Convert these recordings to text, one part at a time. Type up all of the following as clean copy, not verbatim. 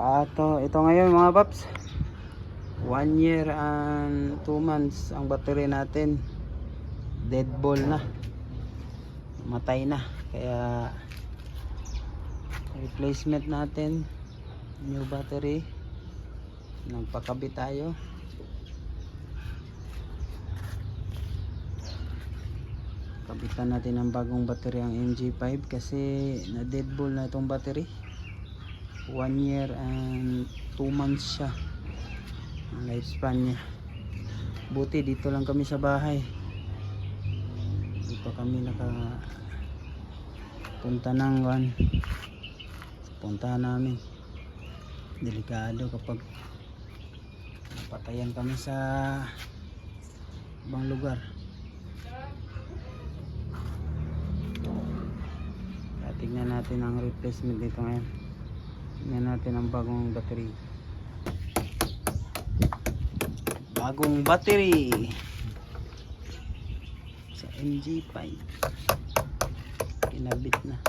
Ito ngayon mga paps, 1 year and 2 months ang battery natin. Dead ball na, matay na, kaya replacement natin, new battery. Nagpakabit tayo. Kabitan natin ang bagong battery, ang MG5, kasi na dead ball na itong battery. 1 year and 2 months siya ang lifespan niya. Buti dito lang kami sa bahay, dito kami punta ng puntahan namin. Delikado kapag napatayan kami sa ibang lugar. Kaya tignan natin ang replacement dito ngayon. Tignan natin ang bagong battery. Bagong battery sa MG5. Kinabit na.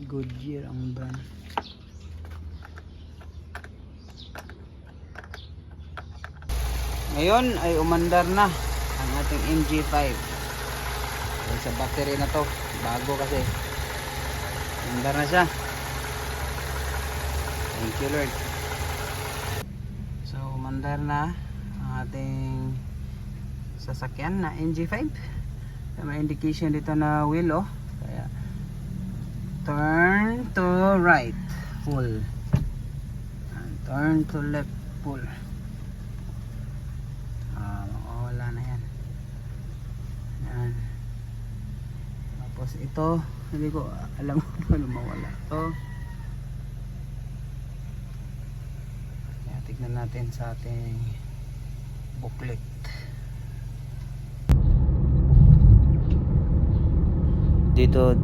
Goodyear ang brand. Ngayon ay umandar na ang ating MG5. Dahil sa battery na to, bago kasi. Umandar na siya. Thank you Lord. So umandar na ang ating sasakyan na MG5. May indication dito na wheel, oh. Kaya turn to right full and turn to left full. Mawawala na yan. Yan. Tapos ito, hindi ko alam kung paano mawala ito. Kaya tignan natin sa ating booklet. Dito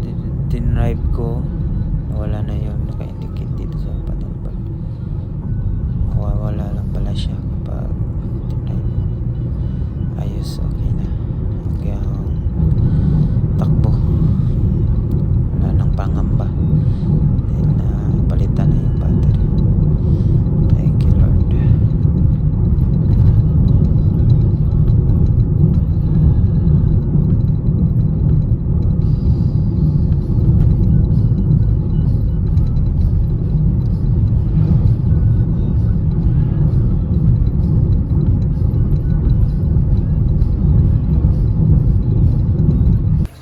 dinrive ko, wala na yung naka-indicate dito sa paddle bar. Wala lang pala siya kapag dinrive. Ayos, okay na. Kaya takbo, wala nang pangamba dahil na palitan na yung battery. Thank you Lord.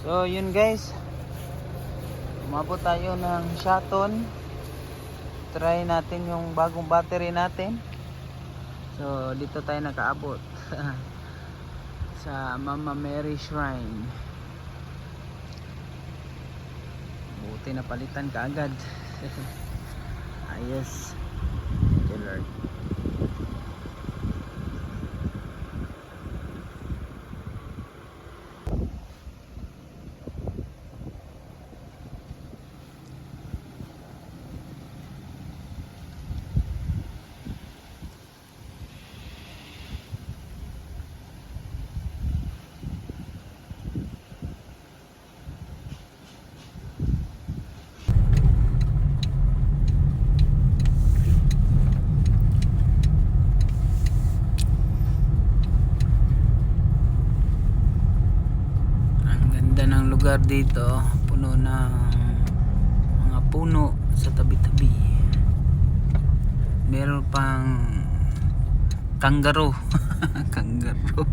So yun guys, umabot tayo ng Shaton. Try natin yung bagong battery natin. So dito tayo nakaabot sa Mama Mary Shrine. Buti na palitan kaagad. Ayos. Thank you Lord. Lugar dito puno ng mga puno sa tabi-tabi. Meron pang kangaroo. Kangaroo.